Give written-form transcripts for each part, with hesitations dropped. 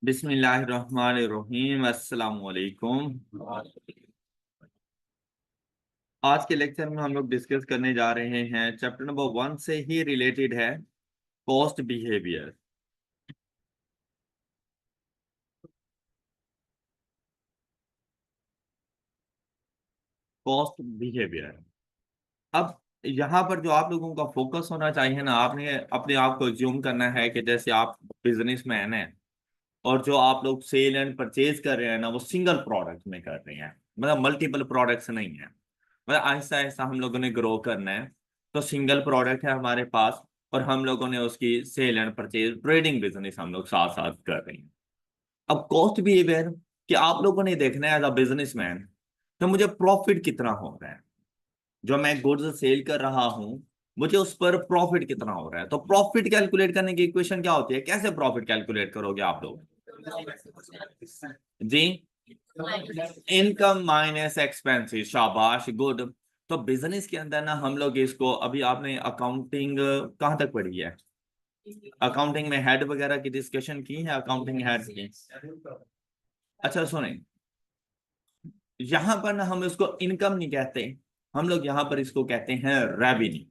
बिस्मिल्लाहिर्रहमानिर्रहीम। अस्सलाम वालेकुम। आज के लेक्चर में हम लोग डिस्कस करने जा रहे हैं चैप्टर नंबर 1 से ही रिलेटेड है, कॉस्ट बिहेवियर। Cost behaviour. अब यहाँ पर जो आप लोगों का फोकस होना चाहिए ना, आपने अपने आप को एज्यूम करना है कि जैसे आप बिजनेसमैन हैं और जो आप लोग सेल एंड परचेज कर रहे हैं ना, वो सिंगल प्रोडक्ट में कर रहे हैं, मतलब मल्टीपल प्रोडक्ट्स नहीं है। मतलब आहिस्ता आहिस्ता हम लोगों ने ग्रो करना है। तो सिंगल प्रोडक्ट है हमारे पास और हम लोगों ने उसकी sale and purchase trading business हम लोग साथ साथ कर रहे हैं। अब कॉस्ट बिहेवियर कि आप लोगों ने देखना है एज अ बिजनेसमैन, तो मुझे प्रॉफिट कितना हो रहा है। जो मैं गुड्स सेल कर रहा हूं, मुझे उस पर प्रॉफिट कितना हो रहा है। तो प्रॉफिट कैलकुलेट करने की इक्वेशन क्या होती है, कैसे प्रॉफिट कैलकुलेट करोगे आप लोग जी? इनकम माइनस एक्सपेंसेस, शाबाश, गुड। तो बिजनेस के अंदर ना हम लोग इसको, अभी आपने अकाउंटिंग कहाँ तक पढ़ी है? अकाउंटिंग में हेड वगैरह की डिस्कशन की है, अकाउंटिंग हेड की? अच्छा सुने, यहां पर ना हम इसको इनकम नहीं कहते, हम लोग यहां पर इसको कहते हैं रेवेन्यू।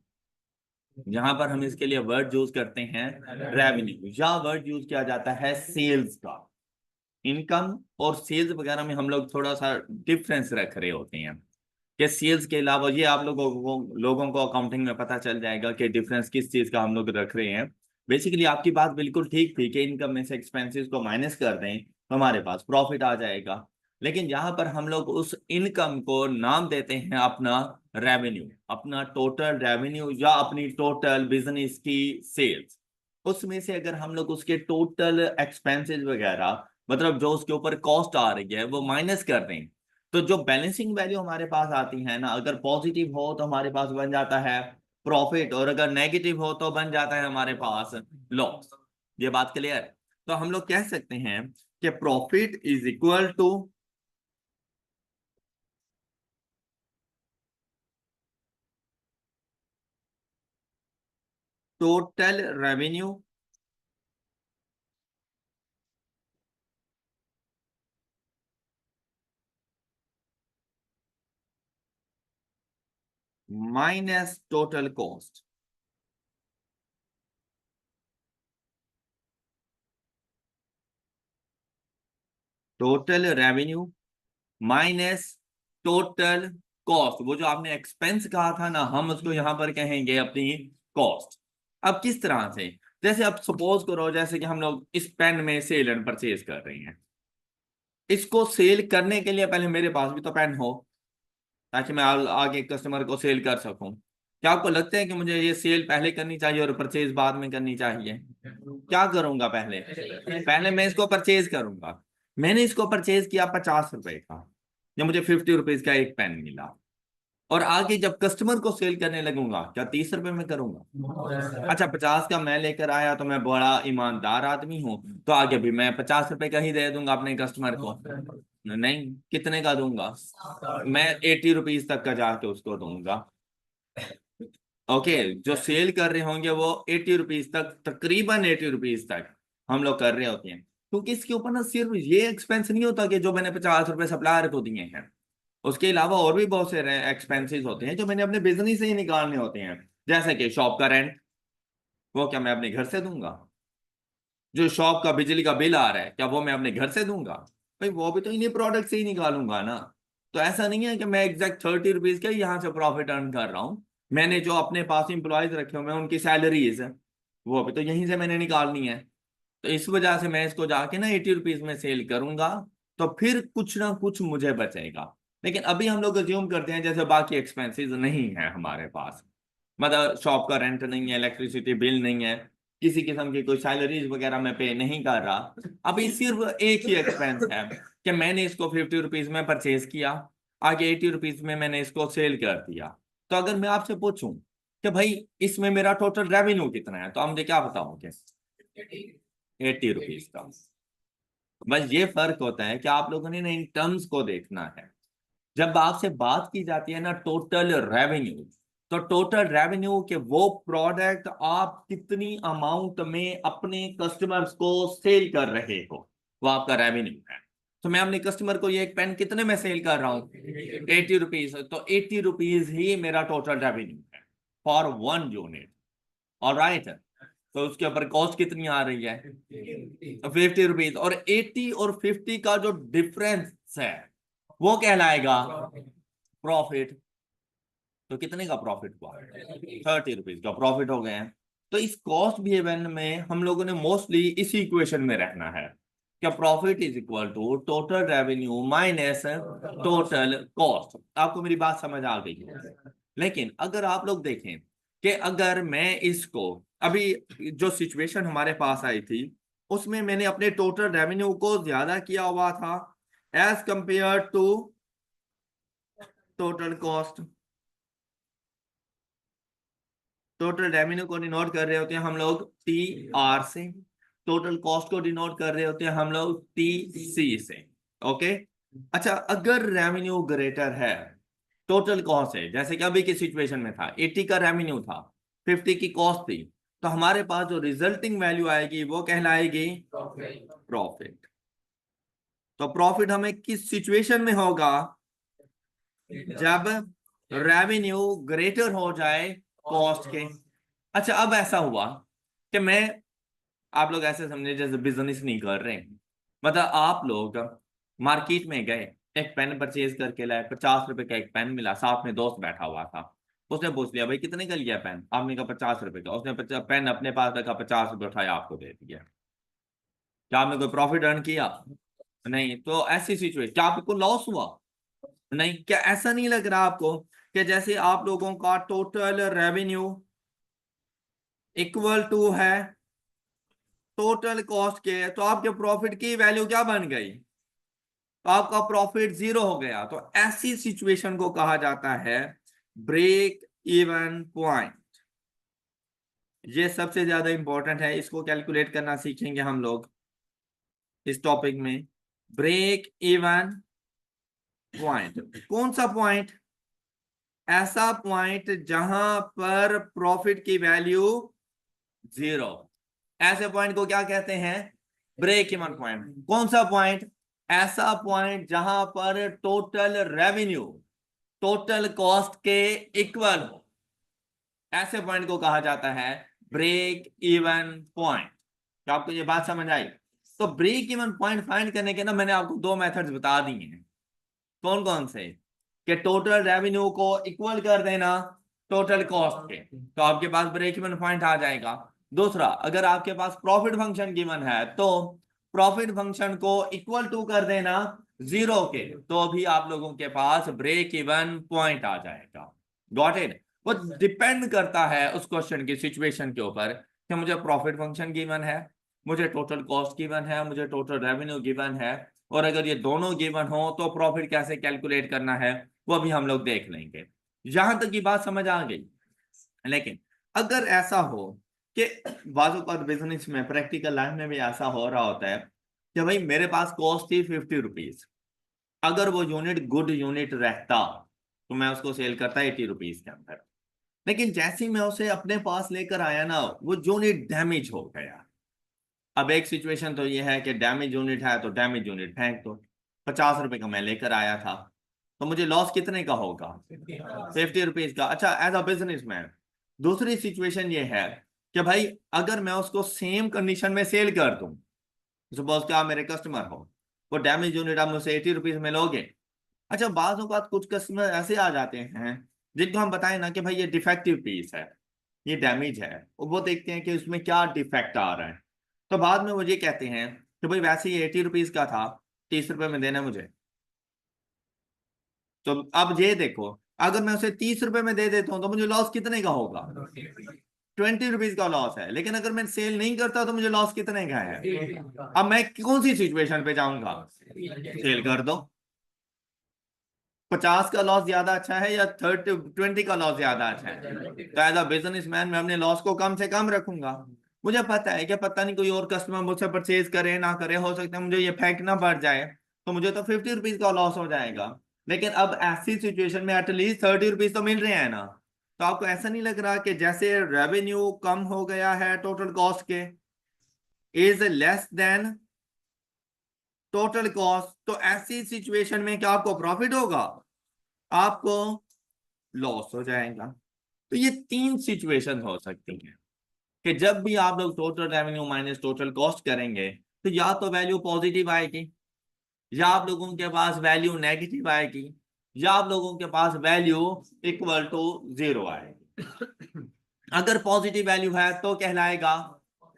यहां पर हम इसके लिए वर्ड यूज करते हैं रेवेन्यू, या वर्ड यूज किया जाता है सेल्स का। इनकम और सेल्स वगैरह में हम लोग थोड़ा सा डिफरेंस रख रहे होते हैं कि सेल्स के अलावा, ये आप लोगों को अकाउंटिंग में पता चल जाएगा कि डिफरेंस किस चीज का हम लोग रख रहे हैं। बेसिकली आपकी बात बिल्कुल ठीक थी कि इनकम में से एक्सपेंसेस को माइनस कर दें तो हमारे पास प्रॉफिट आ जाएगा। लेकिन यहाँ पर हम लोग उस इनकम को नाम देते हैं अपना रेवेन्यू, अपना टोटल रेवेन्यू या अपनी टोटल बिजनेस की सेल्स। उसमें से अगर हम लोग उसके टोटल एक्सपेंसेस वगैरह, मतलब जो उसके ऊपर कॉस्ट आ रही है, वो माइनस कर दें, तो जो बैलेंसिंग वैल्यू हमारे पास आती है ना, अगर पॉजिटिव हो तो हमारे पास बन जाता है प्रॉफिट, और अगर नेगेटिव हो तो बन जाता है हमारे पास लॉस। ये बात क्लियर है? तो हम लोग कह सकते हैं कि profit is equal to total revenue minus total cost. Total revenue minus total cost, वो जो आपने एक्सपेंस कहा था ना, हम उसको यहां पर कहेंगे अपनी कॉस्ट। अब किस तरह से? जैसे अब सपोज करो, जैसे कि हम लोग इस पेन में सेल एंड परचेज कर रहे हैं, इसको सेल करने के लिए पहले मेरे पास भी तो पेन हो, ताकि मैं आगे कस्टमर को सेल कर सकूं। क्या आपको लगता है कि मुझे ये सेल पहले करनी चाहिए और परचेज बाद में करनी चाहिए? क्या करूंगा पहले? पहले मैं इसको परचेज करूंगा। मैंने इसको परचेज किया 50 रुपए का, या मुझे 50 रुपीज का एक पेन मिला, और आगे जब कस्टमर को सेल करने लगूंगा, क्या 30 रुपए में करूंगा? अच्छा, 50 का मैं लेकर आया तो मैं बड़ा ईमानदार आदमी हूं, तो आगे भी मैं 50 रुपए का ही दे दूंगा अपने कस्टमर को। नहीं, कितने का दूंगा? मैं 80 रुपीज तक का जाके उसको दूंगा। ओके, जो सेल कर रहे होंगे वो 80 रुपीज तक, तकरीबन 80 रुपीज तक हम लोग कर रहे होते हैं, क्योंकि इसके ऊपर ना सिर्फ ये एक्सपेंस नहीं होता कि जो मैंने 50 रुपए सप्लायर को दिए हैं, उसके अलावा और भी बहुत से एक्सपेंसेस होते हैं जो मैंने अपने बिजनेस से ही निकालने होते हैं। जैसे कि शॉप का रेंट, वो क्या मैं अपने घर से दूंगा? जो शॉप का बिजली का बिल आ रहा है, क्या वो मैं अपने घर से दूंगा? भाई वो भी तो इन्हीं प्रोडक्ट से ही निकालूंगा ना। तो ऐसा नहीं है कि मैं एग्जैक्ट 30 रुपीज का ही यहाँ से प्रॉफिट अर्न कर रहा हूँ। मैंने जो अपने पास इंप्लॉयज रखे हुए हैं, उनकी सैलरीज है, वो भी तो यहीं से मैंने निकालनी है। तो इस वजह से मैं इसको जाके ना 80 रुपीज में सेल करूंगा, तो फिर कुछ ना कुछ मुझे बचेगा। लेकिन अभी हम लोग अज्यूम करते हैं जैसे बाकी एक्सपेंसेस नहीं है हमारे पास, मतलब शॉप का रेंट नहीं है, इलेक्ट्रिसिटी बिल नहीं है, किसी किस्म की कोई सैलरीज वगैरह मैं पे नहीं कर रहा। अभी सिर्फ एक ही एक्सपेंस है कि मैंने इसको 50 रुपीज में परचेज किया, आगे 80 रुपीज में मैंने इसको सेल कर दिया। तो अगर मैं आपसे पूछूं कि भाई इसमें मेरा टोटल रेवेन्यू कितना है, तो आप मुझे क्या बताओगे? 80 रुपीज का। बस ये फर्क होता है कि आप लोगों ने ना इन टर्म्स को देखना है। जब आपसे बात की जाती है ना टोटल रेवेन्यू, तो टोटल रेवेन्यू के वो प्रोडक्ट आप कितनी अमाउंट में अपने कस्टमर्स को सेल कर रहे हो, वो आपका रेवेन्यू है। तो मैं अपने कस्टमर को ये एक पेन कितने में सेल कर रहा हूँ, 80 रुपीज, तो 80 रुपीज ही मेरा टोटल रेवेन्यू है फॉर 1 यूनिट। ऑलराइट, तो उसके ऊपर कॉस्ट कितनी आ रही है, 50 रुपीज, और 80 और 50 का जो डिफरेंस है वो कहलाएगा प्रॉफिट। तो कितने का प्रॉफिट हुआ, 30 रुपीज का प्रॉफिट हो गए हैं। तो इस कॉस्ट बिहेवियर में हम लोगों ने मोस्टली इसी इक्वेशन में रखना है, क्या profit is equal to total revenue minus total cost. आपको मेरी बात समझ आ गई है। लेकिन अगर आप लोग देखें कि अगर मैं इसको, अभी जो सिचुएशन हमारे पास आई थी उसमें मैंने अपने टोटल रेवेन्यू को ज्यादा किया हुआ था as compare to total cost. Total revenue को डिनोट कर रहे होते हैं हम लोग टी आर से, टोटल कॉस्ट को डिनोट कर रहे होते हैं हम लोग टी सी से। ओके, अच्छा अगर रेवेन्यू ग्रेटर है टोटल कॉस्ट है, जैसे कि अभी की सिचुएशन में था 80 का रेवेन्यू था, 50 की कॉस्ट थी, तो हमारे पास जो रिजल्टिंग वैल्यू आएगी वो कहलाएगी प्रॉफिट। तो प्रॉफिट हमें किस सिचुएशन में होगा, जब रेवेन्यू ग्रेटर हो जाए कॉस्ट के। अच्छा अब ऐसा हुआ कि मैं, आप लोग ऐसे समझे जैसे बिजनेस नहीं कर रहे, मतलब आप लोग मार्केट में गए, एक पेन परचेज करके लाए, 50 रुपए का एक पेन मिला, साथ में दोस्त बैठा हुआ था, उसने पूछ लिया भाई कितने का लिया पेन, आपने कहा 50 रुपए का, उसने पेन अपने पास रखा, 50 रुपए उठाया आपको दे दिया, क्या आपने कोई प्रॉफिट अर्न किया, नहीं। तो ऐसी सिचुएशन क्या आपको लॉस हुआ, नहीं। क्या ऐसा नहीं लग रहा आपको कि जैसे आप लोगों का टोटल रेवेन्यू इक्वल टू है टोटल कॉस्ट के, तो आपके प्रॉफिट की वैल्यू क्या बन गई, तो आपका प्रॉफिट 0 हो गया। तो ऐसी सिचुएशन को कहा जाता है ब्रेक इवन पॉइंट। ये सबसे ज्यादा इंपॉर्टेंट है, इसको कैलकुलेट करना सीखेंगे हम लोग इस टॉपिक में। ब्रेक इवन पॉइंट कौन सा पॉइंट, ऐसा पॉइंट जहां पर प्रॉफिट की वैल्यू 0, ऐसे पॉइंट को क्या कहते हैं, ब्रेक इवन पॉइंट। कौन सा पॉइंट, ऐसा पॉइंट जहां पर टोटल रेवेन्यू टोटल कॉस्ट के इक्वल हो, ऐसे पॉइंट को कहा जाता है ब्रेक इवन पॉइंट। तो आपको ये बात समझ आई। तो ब्रेक इवन पॉइंट फाइंड करने के ना मैंने आपको 2 मेथड्स बता दिए हैं। कौन कौन से, कि टोटल रेवेन्यू को इक्वल कर देना टोटल कॉस्ट के, तो आपके पास ब्रेक इवन पॉइंट आ जाएगा। दूसरा, अगर आपके पास प्रॉफिट फंक्शन गिवन है तो प्रॉफिट फंक्शन को इक्वल टू कर देना 0 के, तो भी आप लोगों के पास ब्रेक इवन पॉइंट आ जाएगा। Got it. वो डिपेंड करता है उस क्वेश्चन की सिचुएशन के ऊपर कि मुझे प्रॉफिट फंक्शन गिवन है, मुझे टोटल कॉस्ट गिवन है, मुझे टोटल रेवेन्यू गिवन है, और अगर ये दोनों गिवन हो तो प्रॉफिट कैसे कैलकुलेट करना है वो भी हम लोग देख लेंगे। यहां तक की बात समझ आ गई। लेकिन अगर ऐसा हो कि बाजू का बिजनेस में, प्रैक्टिकल लाइफ में भी ऐसा हो रहा होता है कि भाई मेरे पास कॉस्ट थी 50 रुपीज, अगर वो यूनिट गुड यूनिट रहता तो मैं उसको सेल करता 80 रुपीज के अंदर, लेकिन जैसे ही मैं उसे अपने पास लेकर आया ना वो यूनिट डैमेज हो गया। अब एक सिचुएशन तो ये है कि डैमेज यूनिट है तो डैमेज यूनिट फेंक दो, 50 रुपए का मैं लेकर आया था, तो मुझे लॉस कितने का होगा, 50 रुपीज का। अच्छा एज अ बिजनेसमैन दूसरी सिचुएशन ये है कि भाई अगर मैं उसको सेम कंडीशन में सेल कर दूं, सपोज कि आप मेरे कस्टमर हो, वो डैमेज यूनिट आप मुझसे 80 रुपीज में लोगे। अच्छा बाज़ औक़ात कुछ कस्टमर ऐसे आ जाते हैं जिनको हम बताएं ना कि भाई ये डिफेक्टिव पीस है, ये डैमेज है, और वो देखते हैं कि उसमें क्या डिफेक्ट आ रहा है, तो बाद में वो ये कहते हैं कि भाई वैसे ही 80 रुपीज का था, 30 रुपए में देना मुझे। तो अब ये देखो, अगर मैं उसे 30 रुपए में दे देता हूँ तो मुझे लॉस कितने का होगा, 20 रुपीज का लॉस है। लेकिन अगर मैं सेल नहीं करता तो मुझे लॉस कितने का है। अब मैं कौन सी सिचुएशन पे जाऊंगा, सेल कर दो। 50 का लॉस ज्यादा अच्छा है या 20 का लॉस ज्यादा अच्छा है, तो एज अ बिजनेसमैन मैं अपने लॉस को कम से कम रखूंगा। मुझे पता है कि पता नहीं कोई और कस्टमर मुझसे परचेज करे ना करे, हो सकता है मुझे ये फेंकना पड़ जाए, तो मुझे तो 50 रुपीज का लॉस हो जाएगा। लेकिन अब ऐसी सिचुएशन में एटलीस्ट 30 रुपीज तो मिल रहे हैं ना। तो आपको ऐसा नहीं लग रहा कि जैसे रेवेन्यू कम हो गया है टोटल कॉस्ट के, is less than total cost, तो ऐसी सिचुएशन में क्या आपको प्रॉफिट होगा? आपको लॉस हो जाएगा। तो ये 3 सिचुएशन हो सकती हैं कि जब भी आप लोग total revenue minus total cost करेंगे तो या तो वैल्यू पॉजिटिव आएगी, या आप लोगों के पास वैल्यू नेगेटिव आएगी, या आप लोगों के पास वैल्यू इक्वल टू 0 आएगी। अगर पॉजिटिव वैल्यू है तो कहलाएगा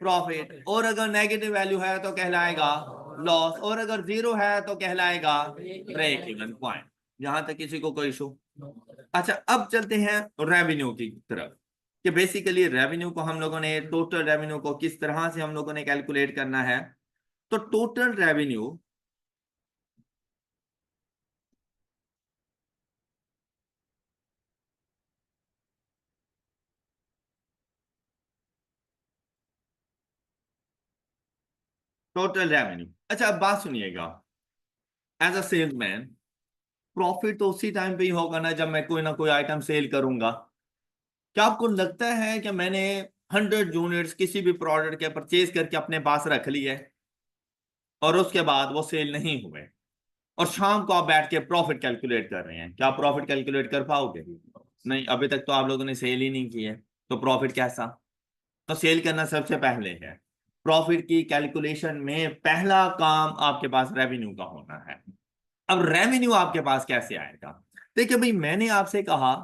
प्रॉफिट, और अगर नेगेटिव वैल्यू है तो कहलाएगा लॉस, और अगर 0 है तो कहलाएगा ब्रेक इवन पॉइंट। यहां तक किसी को कोई इशू? अच्छा, अब चलते हैं रेवेन्यू की तरफ कि बेसिकली रेवेन्यू को हम लोगों ने, टोटल रेवेन्यू को किस तरह से हम लोगों ने कैलकुलेट करना है। तो टोटल रेवेन्यू अच्छा अब बात सुनिएगा। एज अ सेल्समैन प्रॉफिट तो उसी टाइम पे ही होगा ना जब मैं कोई ना कोई आइटम सेल करूंगा। क्या आपको लगता है कि मैंने 100 यूनिट्स किसी भी प्रोडक्ट के परचेज करके अपने पास रख ली है और उसके बाद वो सेल नहीं हुए, और शाम को आप बैठ के प्रॉफिट कैलकुलेट कर रहे हैं, क्या आप प्रॉफिट कैलकुलेट कर पाओगे? नहीं, अभी तक तो आप लोगों ने सेल ही नहीं की है, तो प्रॉफिट कैसा? तो सेल करना सबसे पहले है। प्रॉफिट की कैलकुलेशन में पहला काम आपके पास रेवेन्यू का होना है। अब रेवेन्यू आपके पास कैसे आएगा? देखिए भाई, मैंने आपसे कहा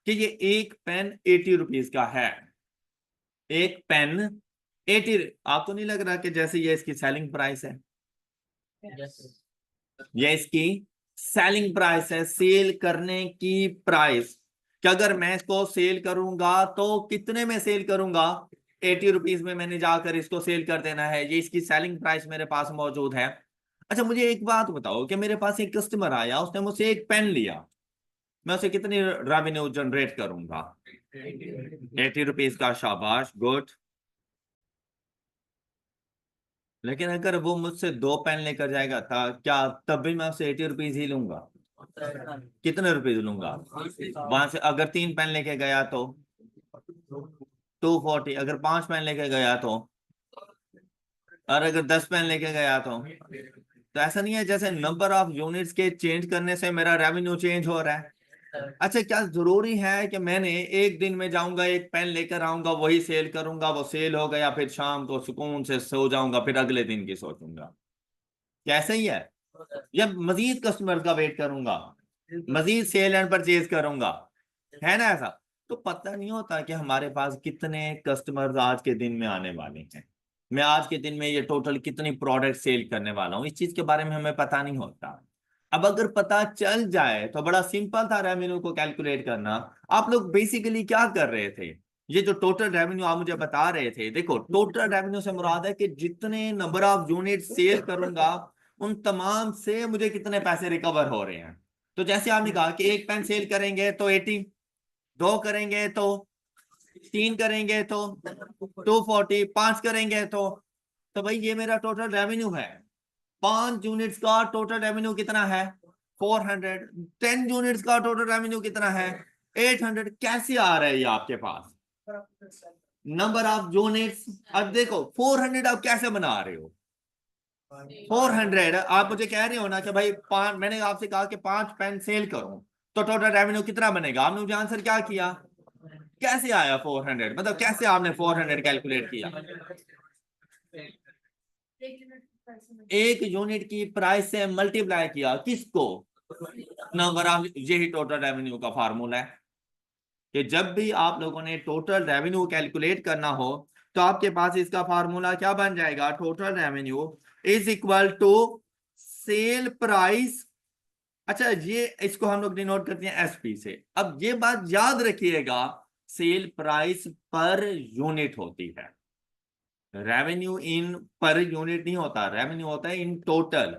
कि ये एक पेन 80 रुपीज का है। एक पेन 80, आपको नहीं लग रहा कि जैसे ये इसकी सेलिंग प्राइस है? ये इसकी सेलिंग प्राइस है, सेल करने की प्राइस। कि अगर मैं इसको सेल करूंगा तो कितने में सेल करूंगा? 80 रुपीज में मैंने जाकर इसको सेल कर देना है, ये इसकी सेलिंग प्राइस मेरे पास मौजूद है। अच्छा मुझे एक बात बताओ कि मेरे पास एक कस्टमर आया, उसने मुझसे एक पेन लिया, मैं उसे कितनी रेवेन्यू जनरेट करूंगा? 80 रुपीज का, शाबाश, गुड। लेकिन अगर वो मुझसे 2 पेन लेकर जाएगा था, क्या तब भी मैं उसे 80 रुपीज ही लूंगा? कितने रुपीज लूंगा? वहां से अगर 3 पेन लेके गया तो 240, अगर 5 पेन लेके गया तो, और अगर 10 पेन लेके गया तो ऐसा नहीं है जैसे नंबर ऑफ यूनिट्स के चेंज करने से मेरा रेवेन्यू चेंज हो रहा है? अच्छा, क्या जरूरी है कि मैंने एक दिन में जाऊंगा, एक पेन लेकर आऊंगा, वही सेल करूंगा, वो सेल हो गया, फिर शाम को सुकून से सो जाऊंगा, फिर अगले दिन की सोचूंगा? कैसे ही है? या मजीद कस्टमर का वेट करूंगा, मजीद सेल एंड परचेज करूंगा, है ना ऐसा? तो पता नहीं होता कि हमारे पास कितने कस्टमर्स आज के दिन में आने वाले हैं, मैं आज के दिन में ये टोटल कितनी प्रोडक्ट सेल करने वाला हूँ, इस चीज के बारे में हमें पता नहीं होता। अब अगर पता चल जाए तो बड़ा सिंपल था रेवेन्यू को कैलकुलेट करना। आप लोग बेसिकली क्या कर रहे थे? ये जो टोटल रेवेन्यू आप मुझे बता रहे थे, देखो टोटल रेवेन्यू से मुराद है कि जितने नंबर ऑफ यूनिट सेल करूंगा उन तमाम से मुझे कितने पैसे रिकवर हो रहे हैं। तो जैसे आपने कहा कि एक पेन सेल करेंगे तो 80, 2 करेंगे तो, 3 करेंगे तो 240, 5 करेंगे तो भाई ये मेरा टोटल रेवेन्यू है। 5 यूनिट्स का टोटल रेवेन्यू कितना है? 400। 10 यूनिट्स का टोटल रेवेन्यू कितना है? 800। कैसे आ रहा है ये आपके पास नंबर ऑफ यूनिट्स? अब देखो 400 आप कैसे बना रहे हो? 400 आप मुझे कह रहे हो ना कि भाई मैंने आपसे कहा कि 5 पेन सेल करूं तो टोटल रेवेन्यू कितना बनेगा, आपने मुझे आंसर क्या किया? कैसे आया 400? मतलब कैसे आपने 400 कैलकुलेट किया? एक यूनिट की प्राइस से मल्टीप्लाई किया, किसको? Number of. यही टोटल रेवेन्यू का फार्मूला है कि जब भी आप लोगों ने टोटल रेवेन्यू कैलकुलेट करना हो तो आपके पास इसका फार्मूला क्या बन जाएगा? Total revenue is equal to sale price. अच्छा, ये इसको हम लोग डिनोट करते हैं एसपी से। अब ये बात याद रखिएगा, सेल प्राइस पर यूनिट होती है, रेवेन्यू इन पर यूनिट नहीं होता, रेवेन्यू होता है इन टोटल,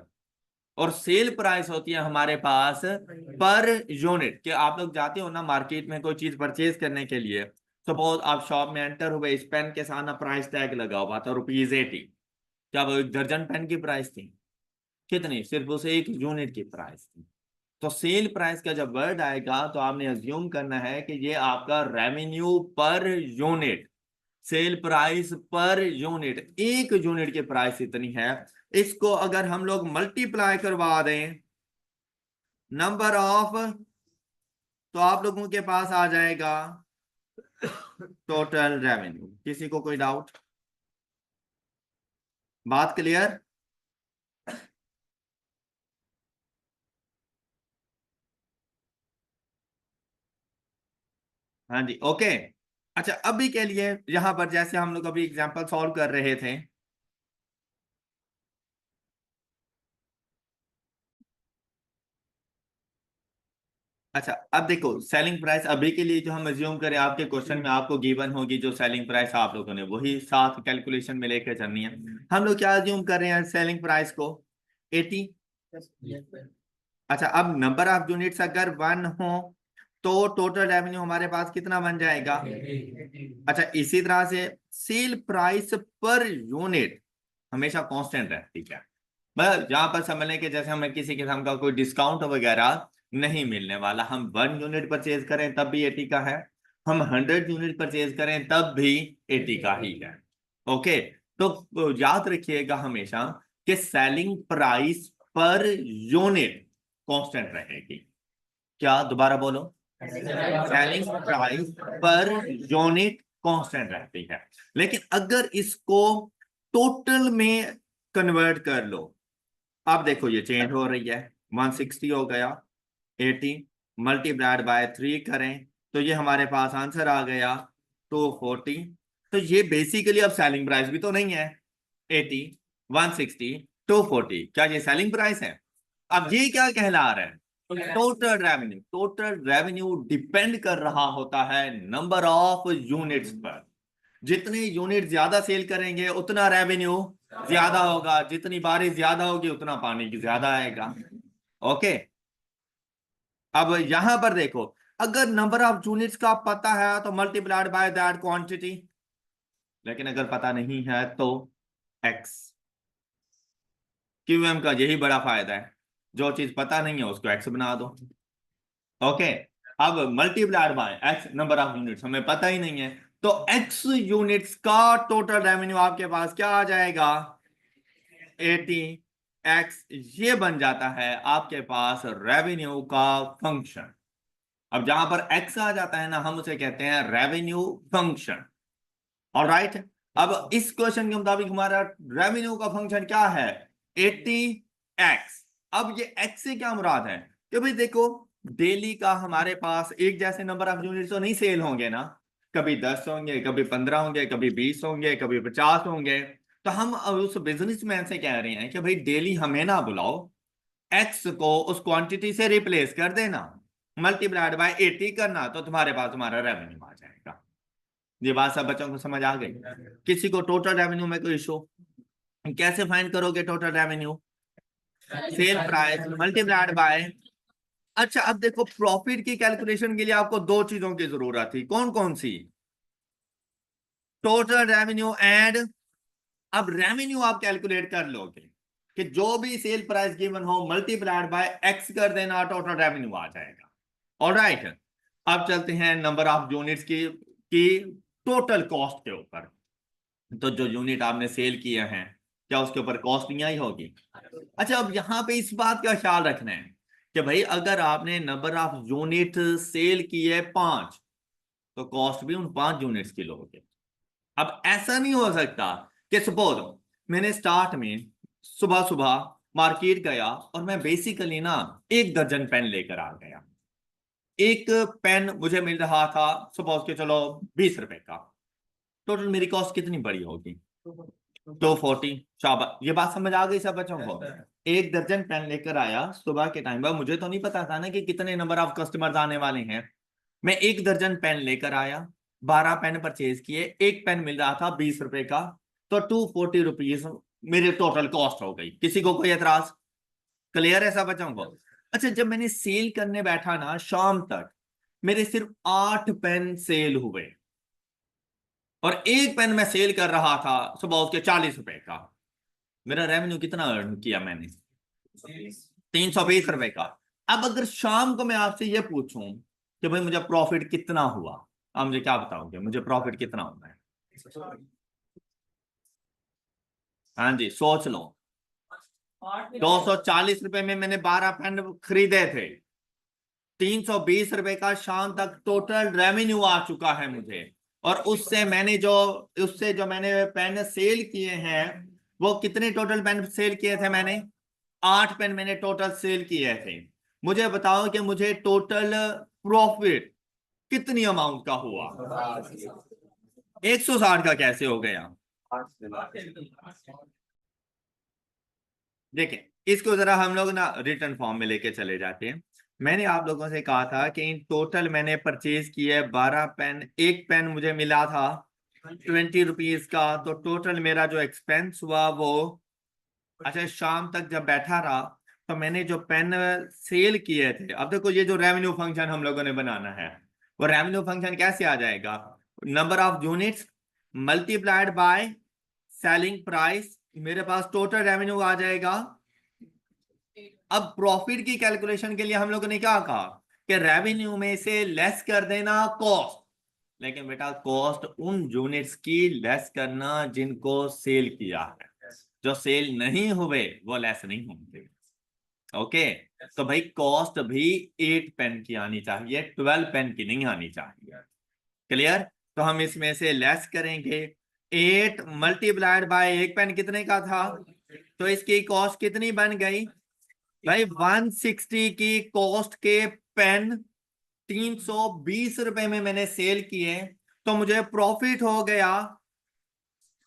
और सेल प्राइस होती है हमारे पास पर यूनिट। कि आप लोग जाते हो ना मार्केट में कोई चीज परचेज करने के लिए, सपोज आप शॉप में एंटर हुए, इस पेन के साथ ना प्राइस टैग लगा हुआ था ₹80। क्या वो एक दर्जन पेन की प्राइस थी? कितनी? सिर्फ उसे एक यूनिट की प्राइस थी। तो सेल प्राइस का जब वर्ड आएगा तो आपने अज्यूम करना है कि ये आपका revenue per unit, sale price per unit, एक यूनिट की प्राइस इतनी है, इसको अगर हम लोग मल्टीप्लाई करवा दें नंबर ऑफ, तो आप लोगों के पास आ जाएगा टोटल रेवेन्यू। किसी को कोई डाउट? बात क्लियर? हाँ जी, ओके। अच्छा, अभी के लिए यहां पर जैसे हम लोग अभी एग्जांपल सॉल्व कर रहे थे, अच्छा अब देखो सेलिंग प्राइस अभी के लिए जो हम अज्यूम करें, आपके क्वेश्चन में आपको गिवन होगी जो सेलिंग प्राइस आप लोगों ने वही साथ कैलकुलेशन में लेकर चलनी है। हम लोग क्या अज्यूम कर रहे हैं सेलिंग प्राइस को 80। अच्छा, अब नंबर ऑफ यूनिट्स अगर 1 हो तो टोटल रेवेन्यू हमारे पास कितना बन जाएगा? अच्छा, इसी तरह से सेल प्राइस पर यूनिट हमेशा कांस्टेंट रहती है। मतलब जहां पर समझ लें कि जैसे हमें किसी किस्म का कोई डिस्काउंट वगैरह नहीं मिलने वाला, हम 1 यूनिट परचेज करें तब भी 80 का है, हम 100 यूनिट परचेज करें तब भी 80 का ही है। ओके, तो याद रखिएगा हमेशा कि selling price per unit constant रहेगी। क्या? दोबारा बोलो। Selling price per unit constant रहती है, लेकिन अगर इसको टोटल में कन्वर्ट कर लो, अब देखो ये चेंज हो रही है, 160 हो गया, 80 मल्टीप्लाइड बाय 3 करें तो ये हमारे पास आंसर आ गया 240। तो ये बेसिकली अब सेलिंग प्राइस भी तो नहीं है, 80 160 240, क्या ये सेलिंग प्राइस है? अब ये क्या कहला रहा है? Total revenue. Total revenue depend कर रहा होता है नंबर ऑफ यूनिट्स पर। जितनी यूनिट ज्यादा सेल करेंगे उतना रेवेन्यू ज्यादा होगा, जितनी बारिश ज्यादा होगी उतना पानी की ज्यादा आएगा। ओके, अब यहां पर देखो, अगर नंबर ऑफ यूनिट्स का पता है तो मल्टीप्लाइड बाय दैट क्वांटिटी, लेकिन अगर पता नहीं है तो एक्स। क्यूएम का यही बड़ा फायदा है, जो चीज पता नहीं है उसको एक्स बना दो। ओके, अब multiplied by x number of units हमें पता ही नहीं है, तो एक्स यूनिट्स का टोटल रेवेन्यू आपके पास क्या आ जाएगा? 80 एक्स। ये बन जाता है आपके पास रेवेन्यू का फंक्शन। अब जहां पर एक्स आ जाता है ना, हम उसे कहते हैं रेवेन्यू फंक्शन। ऑलराइट, अब इस क्वेश्चन के मुताबिक हमारा रेवेन्यू का फंक्शन क्या है? 80 एक्स। अब ये एक्स से क्या मुराद है कि भाई देखो, डेली का हमारे पास एक जैसे नंबर ऑफ यूनिट तो नहीं सेल होंगे ना, कभी 10 होंगे, कभी 15 होंगे, कभी 20 होंगे, कभी 50 होंगे। तो हम अब उस बिजनेसमैन से कह रहे हैं कि भाई डेली हमें ना बुलाओ, एक्स को उस क्वांटिटी से रिप्लेस कर देना, मल्टीप्लाइड बाय 80 करना, तो तुम्हारे पास तुम्हारा रेवेन्यू आ जाएगा। ये बात सब बच्चों को समझ आ गई? किसी को टोटल रेवेन्यू में कोई इशू? कैसे फाइंड करोगे total revenue? Sale price multiplied by, अच्छा अब देखो प्रॉफिट की कैलकुलेशन के लिए आपको दो चीजों की जरूरत थी, कौन कौन सी? टोटल रेवेन्यू एंड, अब रेवेन्यू आप कैलकुलेट कर लोगे कि जो भी सेल प्राइस गिवन हो मल्टीप्लाइड बाय एक्स कर देना, टोटल रेवेन्यू आ जाएगा। ऑलराइट, अब चलते हैं नंबर ऑफ यूनिट्स की टोटल कॉस्ट के ऊपर। तो जो यूनिट आपने सेल किए हैं, क्या उसके ऊपर कॉस्ट नहीं आई होगी? अच्छा, अब यहां पे इस बात का ख्याल रखना है कि भाई अगर आपने नंबर ऑफ यूनिट सेल किए 5, तो कॉस्ट भी उन 5 यूनिट्स की लोगे। अब ऐसा नहीं हो सकता कि सपोज मैंने स्टार्ट में सुबह सुबह मार्केट गया और मैं बेसिकली ना 1 दर्जन पेन लेकर आ गया। एक पेन मुझे मिल रहा था सपोज के चलो 20 रुपए का, टोटल मेरी कॉस्ट कितनी बड़ी होगी? 240। शाबाश, ये बात समझ आ गई सब बच्चों को? 1 दर्जन पेन लेकर आया सुबह के टाइम पर, मुझे तो नहीं पता था ना कि कितने नंबर ऑफ कस्टमर्स आने वाले हैं। मैं 1 दर्जन पेन लेकर आया, 12 पेन परचेज किए, एक पेन मिल रहा था 20 रुपए का, तो 240 रुपीज मेरी टोटल कॉस्ट हो गई। किसी को कोई एतराज? क्लियर है सब बच्चों को? अच्छा, जब मैंने सेल करने बैठा ना शाम तक, मेरे सिर्फ 8 पेन सेल हुए, और एक पेन मैं सेल कर रहा था सुबह उसके 40 रुपए का। मेरा रेवेन्यू कितना अर्न किया मैंने? 320 रुपए का। अब अगर शाम को मैं आपसे ये पूछूं कि भाई मुझे प्रॉफिट कितना हुआ, आप मुझे क्या बताओगे मुझे प्रॉफिट कितना होना है? हाँ जी, सोच लो। 240 रुपए में मैंने 12 पेन खरीदे थे। 320 रुपए का शाम तक टोटल रेवेन्यू आ चुका है मुझे। और उससे जो मैंने पेन सेल किए हैं, वो कितने टोटल पेन सेल किए थे मैंने? 8 पेन मैंने टोटल सेल किए थे। मुझे बताओ कि मुझे टोटल प्रॉफिट कितनी अमाउंट का हुआ? 160 का कैसे हो गया? देखें, इसको जरा हम लोग ना रिटर्न फॉर्म में लेके चले जाते हैं। मैंने आप लोगों से कहा था कि इन टोटल मैंने परचेज किए 12 पेन। एक पेन मुझे मिला था 20 रुपीज का। तो टोटल मेरा जो एक्सपेंस हुआ वो, अच्छा, शाम तक जब बैठा रहा तो मैंने जो पेन सेल किए थे, अब देखो ये जो रेवेन्यू फंक्शन हम लोगों ने बनाना है, वो रेवेन्यू फंक्शन कैसे आ जाएगा? Number of units multiplied by selling price, मेरे पास टोटल रेवेन्यू आ जाएगा। अब प्रॉफिट की कैलकुलेशन के लिए हम लोगों ने क्या कहा कि रेवेन्यू में से लेस कर देना कॉस्ट। लेकिन बेटा, कॉस्ट उन यूनिट्स की लेस करना जिनको सेल किया है। जो सेल नहीं हुए वो लेस नहीं होंगे। ओके, तो भाई कॉस्ट भी 8 पेन की आनी चाहिए, 12 पेन की नहीं आनी चाहिए। क्लियर? तो हम इसमें से लेस करेंगे। 8 मल्टीप्लाइड बाय 1 पेन कितने का था? तो इसकी कॉस्ट कितनी बन गई भाई? 160 की कॉस्ट के पेन 320 रुपए में मैंने सेल किए, तो मुझे प्रॉफिट हो गया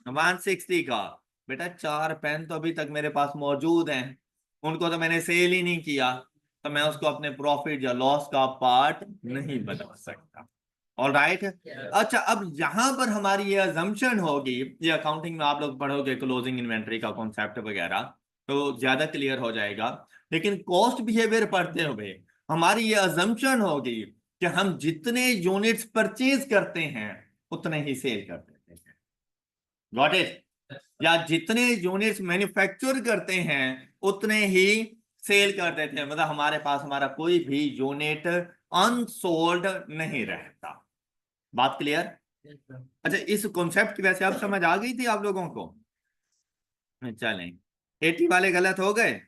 160 का। बेटा, 4 पेन तो अभी तक मेरे पास मौजूद हैं, उनको तो मैंने सेल ही नहीं किया, तो मैं उसको अपने प्रॉफिट या लॉस का पार्ट नहीं बना सकता। All right. अच्छा, अब यहां पर हमारी ये अजम्पशन होगी, ये अकाउंटिंग में आप लोग पढ़ोगे क्लोजिंग इन्वेंट्री का कॉन्सेप्ट वगैरह, तो ज्यादा क्लियर हो जाएगा। लेकिन कॉस्ट बिहेवियर पढ़ते हुए हमारी ये अजम्पशन होगी कि हम जितने यूनिट्स परचेज करते हैं उतने ही सेल कर देते हैं। Got it? या जितने यूनिट्स मैन्युफैक्चर करते हैं उतने ही सेल कर देते हैं। मतलब हमारे पास हमारा कोई भी यूनिट अनसोल्ड नहीं रहता। बात क्लियर? अच्छा, इस कॉन्सेप्ट की वैसे अब समझ आ गई थी आप लोगों को? चलें, 80 वाले गलत हो गए,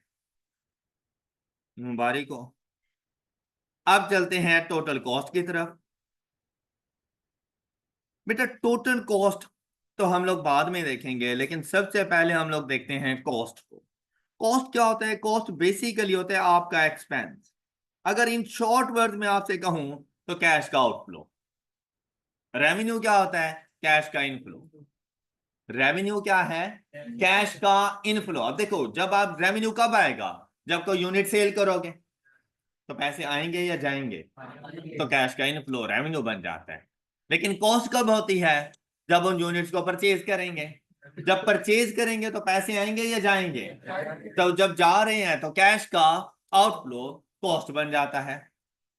मुबारक हो। अब चलते हैं टोटल कॉस्ट की तरफ। बेटा, टोटल कॉस्ट तो हम लोग बाद में देखेंगे, लेकिन सबसे पहले हम लोग देखते हैं कॉस्ट को। कॉस्ट क्या होता है? कॉस्ट बेसिकली होता है आपका एक्सपेंस। अगर इन शॉर्ट वर्ड में आपसे कहूं तो कैश का आउटफ्लो। रेवेन्यू क्या होता है? कैश का इनफ्लो। रेवेन्यू क्या है? कैश का इनफ्लो। अब देखो, जब आप रेवेन्यू कब आएगा? जब कोई यूनिट सेल करोगे तो पैसे आएंगे या जाएंगे? तो कैश का इनफ्लो रेवेन्यू बन जाता है। लेकिन कॉस्ट कब होती है? जब उन यूनिट्स को परचेज करेंगे। जब परचेज करेंगे तो पैसे आएंगे या जाएंगे? तो जब जा रहे हैं तो कैश का आउटफ्लो कॉस्ट बन जाता है।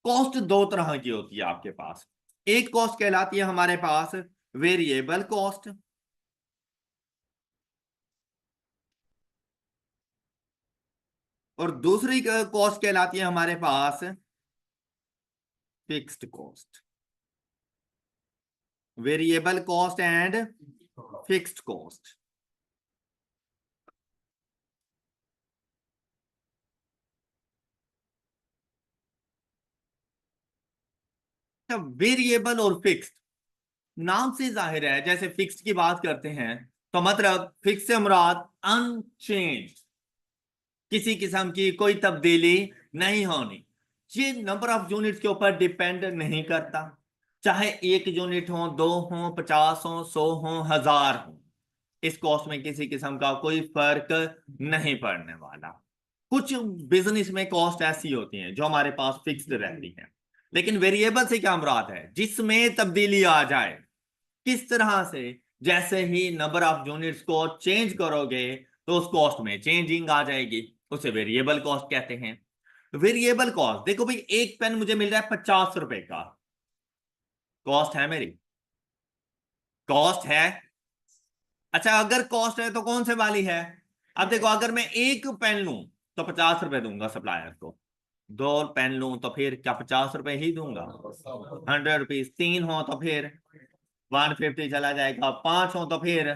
कॉस्ट दो तरह की होती है आपके पास। एक कॉस्ट कहलाती है हमारे पास वेरिएबल कॉस्ट, और दूसरी कॉस्ट कहलाती है हमारे पास fixed cost. Variable cost and fixed cost. Variable और फिक्स्ड, नाम से जाहिर है, जैसे फिक्स्ड की बात करते हैं तो मतलब फिक्स से मुराद अनचेंज, किसी किस्म की कोई तब्दीली नहीं होनी। ये नंबर ऑफ यूनिट्स के ऊपर डिपेंड नहीं करता, चाहे 1 यूनिट हो, 2 हो, 50 हो, 100 हो, 1000 हो, इस कॉस्ट में किसी किस्म का कोई फर्क नहीं पड़ने वाला। कुछ बिजनेस में कॉस्ट ऐसी होती हैं जो हमारे पास फिक्स्ड रहती हैं। लेकिन वेरिएबल से क्या मुराद है? जिसमें तब्दीली आ जाए। किस तरह से? जैसे ही नंबर ऑफ यूनिट्स को चेंज करोगे तो उस कॉस्ट में चेंजिंग आ जाएगी, उसे वेरिएबल कॉस्ट कहते हैं। वेरिएबल कॉस्ट, देखो भाई, एक पेन मुझे मिल रहा है 50 रुपए का, कॉस्ट है मेरी, कॉस्ट है। अच्छा, अगर कॉस्ट है तो कौन से वाली है? अब देखो, अगर मैं एक पेन लूं तो 50 रुपए दूंगा सप्लायर को, 2 पेन लूं तो फिर क्या 50 रुपए ही दूंगा? 100 रुपीज। 3 हो तो फिर 150 चला जाएगा, 5 हो तो फिर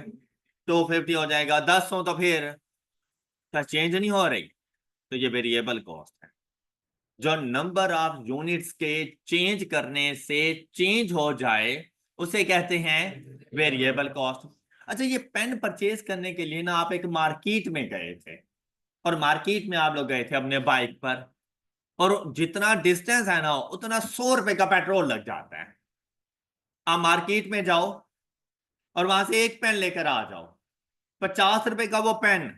250 हो जाएगा, 10 हो तो फिर क्या चेंज नहीं हो रही? तो ये वेरिएबल कॉस्ट है। जो नंबर ऑफ यूनिट्स के चेंज करने से चेंज हो जाए उसे कहते हैं वेरिएबल कॉस्ट। अच्छा, ये पेन परचेज करने के लिए ना आप एक मार्केट में गए थे, और मार्केट में आप लोग गए थे अपने बाइक पर, और जितना डिस्टेंस है ना उतना 100 रुपए का पेट्रोल लग जाता है। आप मार्केट में जाओ और वहां से एक पेन लेकर आ जाओ, 50 रुपए का वो पेन,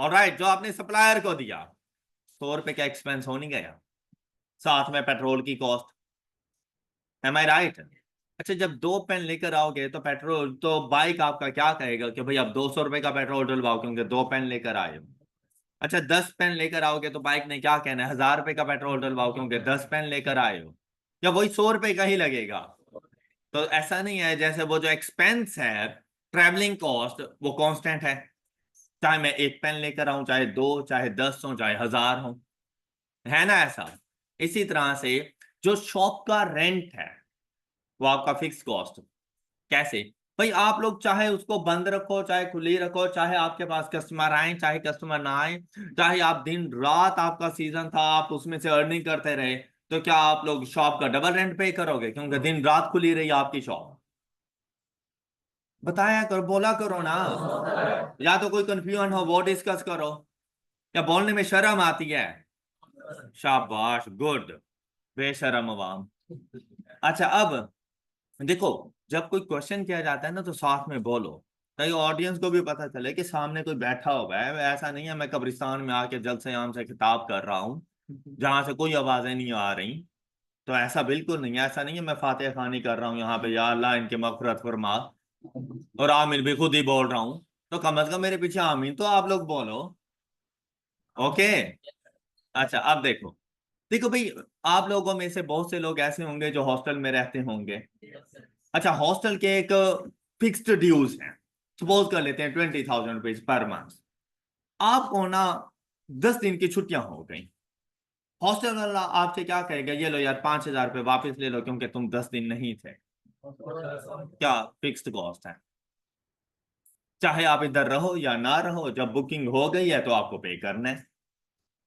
ऑलराइट, जो आपने सप्लायर को दिया, 100 रुपए का एक्सपेंस हो नहीं गया, साथ में पेट्रोल की कॉस्ट। एम आई राइट? अच्छा, जब दो पेन लेकर आओगे तो पेट्रोल तो बाइक आपका क्या कहेगा कि भाई अब 200 रुपए का पेट्रोल डलवाओ क्योंकि दो पेन लेकर आए हो। अच्छा, 10 पेन लेकर आओगे तो बाइक ने क्या कहना है, 1000 रुपए का पेट्रोल डलवाओ क्योंकि 10 पेन लेकर आए हो, या वही 100 रुपए का ही लगेगा। तो ऐसा नहीं है, जैसे वो जो एक्सपेंस है, ट्रैवलिंग कॉस्ट, वो कांस्टेंट है, चाहे मैं एक पेन लेकर आऊं, चाहे दो, चाहे 10 हो, चाहे 1000 हो, है ना ऐसा? इसी तरह से जो शॉप का रेंट है वो आपका फिक्स कॉस्ट। कैसे? भाई आप लोग चाहे उसको बंद रखो, चाहे खुली रखो, चाहे आपके पास कस्टमर आए, चाहे कस्टमर ना आए, चाहे आप दिन रात, आपका सीजन था, आप उसमें से अर्निंग करते रहे, तो क्या आप लोग शॉप का डबल रेंट पे करोगे क्योंकि दिन रात खुली रही आपकी शॉप? बताया करो, बोला करो ना। या तो कोई कंफ्यूजन हो वो डिस्कस करो, या बोलने में शर्म आती है? शाबाश, गुड, बेशरम अवाम। अच्छा, अब देखो, जब कोई क्वेश्चन किया जाता है ना तो साथ में बोलो, ताकि ऑडियंस को भी पता चले कि सामने कोई बैठा हुआ है। ऐसा नहीं है मैं कब्रिस्तान में आके जल से आम से खिताब कर रहा हूँ जहां से कोई आवाजें नहीं आ रही। तो ऐसा बिल्कुल नहीं है, ऐसा नहीं है मैं फातिहा खानी कर रहा हूँ यहाँ पे, या अल्लाह इनके मगफिरत फरमा, और आमीन भी खुद ही बोल रहा हूँ। तो कम से कम मेरे पीछे आमीन तो आप लोग बोलो। ओके। अच्छा, अब देखो, देखो भाई, आप लोगों में से बहुत से लोग ऐसे होंगे जो हॉस्टल में रहते होंगे। अच्छा, हॉस्टल के एक फिक्स्ड ड्यूज हैं, सपोज कर लेते हैं 20,000 रुपीज पर मंथ। आपको ना 10 दिन की छुट्टियां हो गई, हॉस्टल वाला आपसे क्या कहेगा, ये लो यार 5,000 रुपये वापस ले लो क्योंकि तुम 10 दिन नहीं थे। क्या फिक्स्ड कॉस्ट है, चाहे आप इधर रहो या ना रहो, जब बुकिंग हो गई है तो आपको पे करना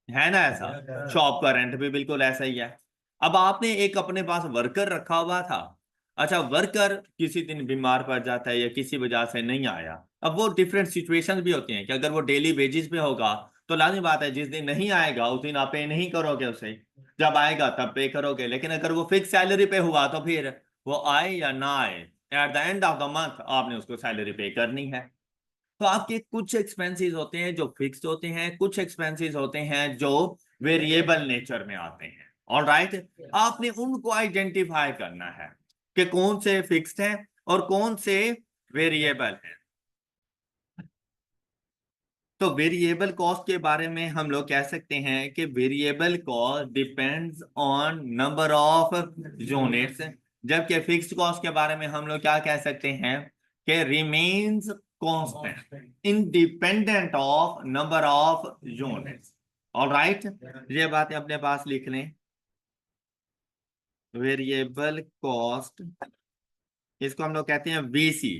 है ना ऐसा? शॉप का रेंट भी बिल्कुल ऐसा ही है। अब आपने एक अपने पास वर्कर रखा हुआ था, अच्छा वर्कर किसी दिन बीमार पड़ जाता है या किसी वजह से नहीं आया, अब वो डिफरेंट सिचुएशंस भी होती हैं कि अगर वो डेली बेसिस पे होगा तो लाजमी बात है जिस दिन नहीं आएगा उस दिन आप पे नहीं करोगे उसे, जब आएगा तब पे करोगे। लेकिन अगर वो फिक्स सैलरी पे हुआ तो फिर वो आए या ना आए, at the end of the month आपने उसको सैलरी पे करनी है। तो आपके कुछ एक्सपेंसेस होते हैं जो फिक्स्ड होते हैं, कुछ एक्सपेंसेस होते हैं जो वेरिएबल नेचर में आते हैं। ऑल राइट, आपने उनको आइडेंटिफाई करना है कि कौन से फिक्स्ड हैं और कौन से वेरिएबल हैं। तो वेरिएबल कॉस्ट के बारे में हम लोग कह सकते हैं कि variable cost depends on number of units, जबकि फिक्स्ड कॉस्ट के बारे में हम लोग क्या कह सकते हैं कि remains constant independent of number of units. All right, ये बातें अपने पास लिख लें। वेरिएबल कॉस्ट, इसको हम लोग कहते हैं VC.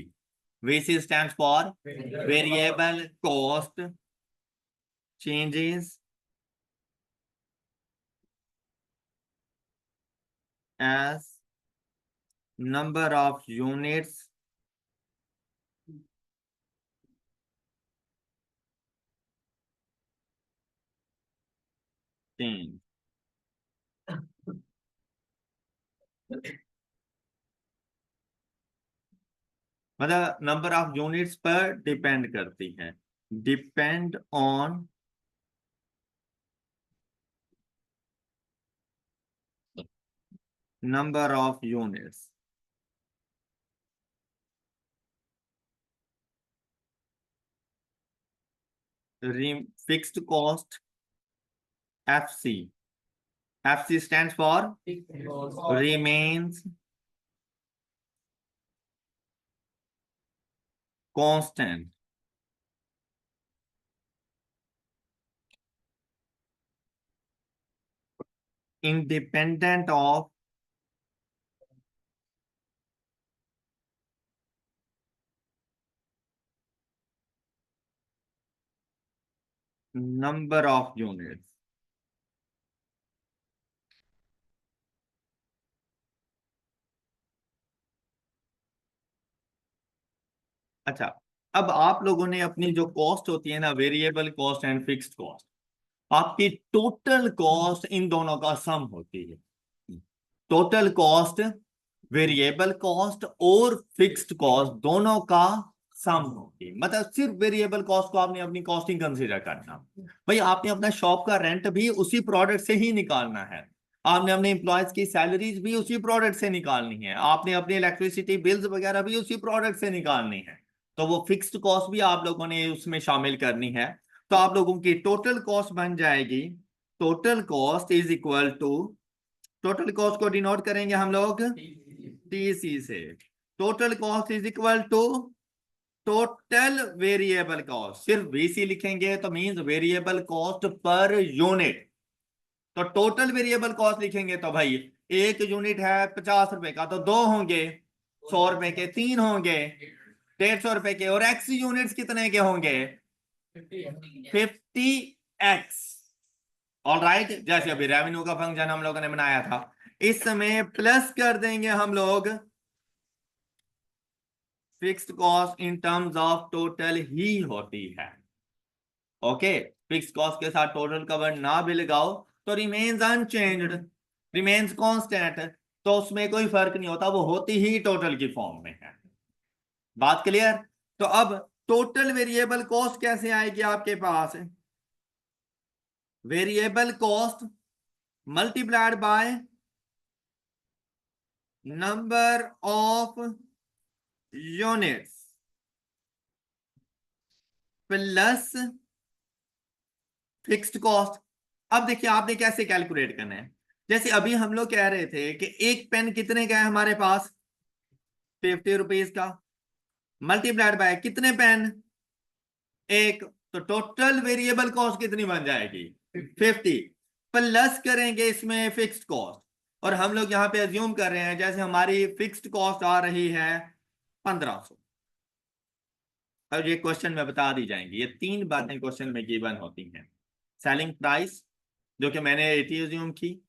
VC stands for variable cost changes as number of units change, मतलब नंबर ऑफ यूनिट्स पर डिपेंड करती है, depend on number of units. Fixed cost FC, FC stands for remains constant independent of number of unit. अच्छा, अब आप लोगों ने अपनी जो कॉस्ट होती है ना, variable cost and fixed cost, आपकी टोटल कॉस्ट इन दोनों का सम होती है। टोटल कॉस्ट, वेरिएबल कॉस्ट और फिक्स्ड कॉस्ट दोनों का सम होगी। मतलब सिर्फ वेरिएबल कॉस्ट को आपने अपनी कॉस्टिंग कंसीडर करना। भाई आपने अपना शॉप का रेंट भी उसी प्रोडक्ट से ही निकालना है, आपने अपने एम्प्लॉयज की सैलरीज भी उसी प्रोडक्ट से निकालनी है, आपने अपनी इलेक्ट्रिसिटी बिल्स वगैरह भी उसी प्रोडक्ट से निकालनी है। तो वो फिक्स्ड कॉस्ट भी आप लोगों ने उसमें शामिल करनी है। तो आप लोगों की टोटल कॉस्ट बन जाएगी, total cost is equal to, total cost को डिनोट करेंगे हम लोग टीसी से। Total cost is equal to total variable cost, सिर्फ वीसी लिखेंगे तो means variable cost per unit. तो टोटल वेरिएबल कॉस्ट लिखेंगे तो भाई एक यूनिट है 50 रुपए का तो दो होंगे, 100 रुपए के तीन होंगे, 150 रुपए के, और एक्स यूनिट्स कितने के होंगे, 50x। ऑल राइट, जैसे अभी रेवेन्यू का फंक्शन हम लोगों ने बनाया था, इस समय प्लस कर देंगे हम लोग fixed cost in terms of total ही होती है। ओके, फिक्स्ड कॉस्ट के साथ टोटल का वर्ड ना भी लगाओ तो रिमेन्स अनचेंज्ड, रिमेन्स कांस्टेंट, तो उसमें कोई फर्क नहीं होता, वो होती ही टोटल की फॉर्म में है। बात क्लियर? तो अब टोटल वेरिएबल कॉस्ट कैसे आएगी आपके पास, variable cost multiplied by number of units plus fixed cost. अब देखिए आपने कैसे कैलकुलेट करना है। जैसे अभी हम लोग कह रहे थे कि एक पेन कितने का है हमारे पास, 50 रुपीज का, मल्टीप्लाइड बाय कितने पेन, एक, तो टोटल वेरिएबल कॉस्ट कितनी बन जाएगी, 50, प्लस करेंगे इसमें फिक्स्ड कॉस्ट। और हम लोग यहाँ पे अज्यूम कर रहे हैं जैसे हमारी फिक्स्ड कॉस्ट आ रही है 1500। अब ये क्वेश्चन में बता दी जाएंगी, ये तीन बातें क्वेश्चन में गिवन होती हैं। सेलिंग प्राइस जो कि मैंने 80 अज्यूम की,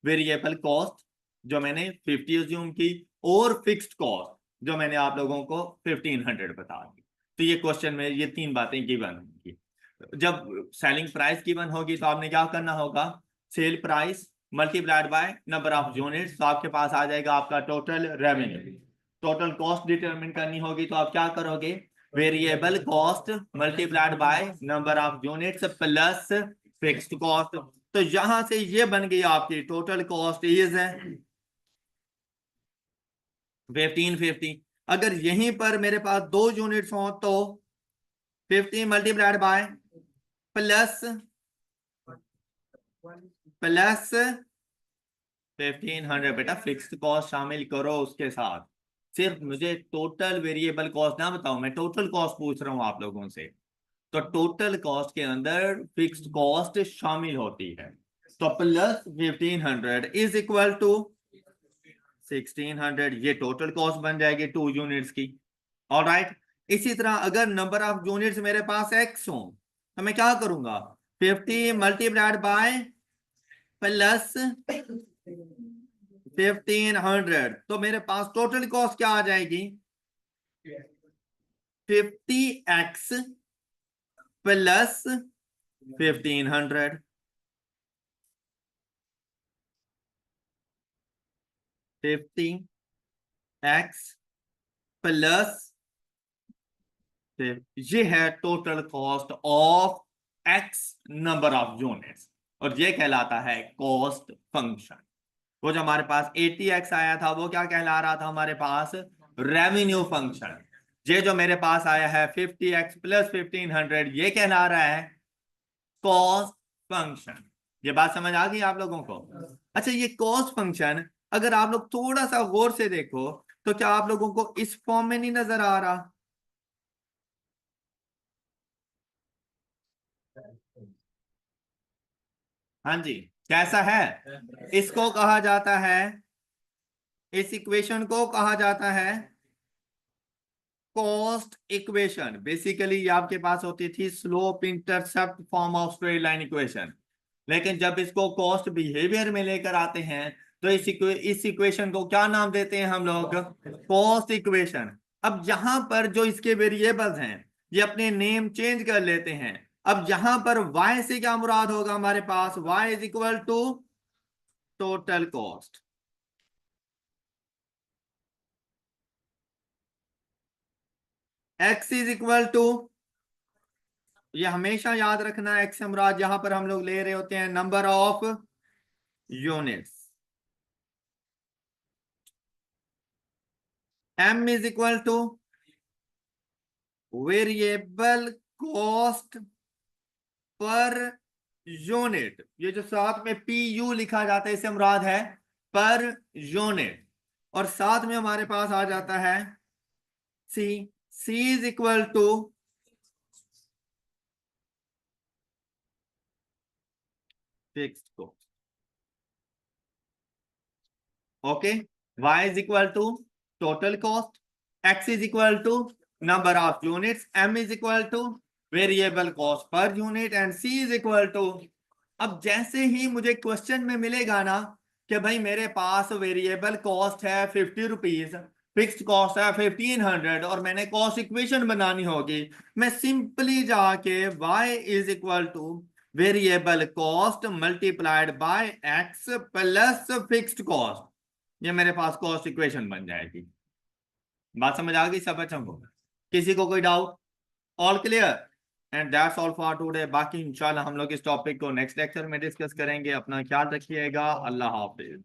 वेरिएबल कॉस्ट जो मैंने 50 अज्यूम की, और फिक्स्ड कॉस्ट जो मैंने आप लोगों को 1500 बता दी। तो ये क्वेश्चन में ये तीन बातें गिवन होंगी। जब सेलिंग प्राइस गिवन होगी तो आपने क्या करना होगा, sale price multiplied by number of units, तो आपके पास आ जाएगा आपका total revenue. Total cost determine करनी होगी तो आप क्या करोगे, variable cost multiplied by number of units plus fixed cost. तो यहां से ये बन गई आपकी टोटल कॉस्ट इज 1550। अगर यहीं पर मेरे पास दो यूनिट्स हो तो 50 मल्टीप्लाइड बाय प्लस प्लस 1500, बेटा फिक्स्ड कॉस्ट शामिल करो उसके साथ, सिर्फ मुझे टोटल वेरिएबल कॉस्ट ना बताओ, मैं टोटल कॉस्ट पूछ रहा हूं आप लोगों से। तो टोटल कॉस्ट के अंदर फिक्स्ड कॉस्ट शामिल होती है। तो प्लस 1500 इज इक्वल टू 1600, ये टोटल कॉस्ट बन जाएगी 2 यूनिट्स की। ऑल राइट, इसी तरह अगर नंबर ऑफ यूनिट्स मेरे पास एक्स हो तो मैं क्या करूंगा, 50 मल्टीप्लाइड बाय प्लस 1500, तो मेरे पास टोटल कॉस्ट क्या आ जाएगी, 50x प्लस 1500, 50x प्लस, ये है total cost of x number of units, और ये कहलाता है कॉस्ट फंक्शन। वो जो हमारे पास 80x आया था वो क्या कहला रहा था हमारे पास, रेवेन्यू फंक्शन। ये जो मेरे पास आया है 50x प्लस 1500, ये कहला रहा है कॉस्ट फंक्शन। ये बात समझ आ गई आप लोगों को? अच्छा, ये कॉस्ट फंक्शन अगर आप लोग थोड़ा सा गौर से देखो तो क्या आप लोगों को इस फॉर्म में नहीं नजर आ रहा, हाँ जी, कैसा है, इसको कहा जाता है, इस इक्वेशन को कहा जाता है कॉस्ट इक्वेशन, बेसिकली ये आपके पास होती थी slope intercept form of straight line equation, लेकिन जब इसको कॉस्ट बिहेवियर में लेकर आते हैं तो इस इक्वेशन को क्या नाम देते हैं हम लोग? Cost equation. अब यहां पर जो इसके वेरिएबल्स हैं ये अपने नेम चेंज कर लेते हैं। अब यहां पर y से क्या मुराद होगा हमारे पास? y is equal to total cost. x is equal to, ये हमेशा याद रखना, x से मुराद यहां पर हम लोग ले रहे होते हैं number of units. m is equal to variable cost per unit. ये जो साथ में PU लिखा जाता है इसे मुराद है पर यूनिट, और साथ में हमारे पास आ जाता है C। C is equal to fixed cost. Okay, y is equal to total cost, x is equal to number of units, m is equal to variable cost per unit, and c is equal to. अब जैसे ही मुझे question में मिलेगा ना कि भाई मेरे पास variable cost है 50 रुपीज, फिक्स्ड कॉस्ट है 1500 और मैंने कॉस्ट इक्वेशन बनानी होगी, मैं सिंपली जाके y is equal to variable cost multiplied bye x plus fixed cost, ये मेरे पास कॉस्ट इक्वेशन बन जाएगी। बात समझ आ गई सब बच्चों को? किसी को कोई doubt? All clear? And that's all for today. बाकी इंशाल्लाह हम लोग इस टॉपिक को नेक्स्ट लेक्चर में डिस्कस करेंगे। अपना ख्याल रखिएगा। अल्लाह हाफिज।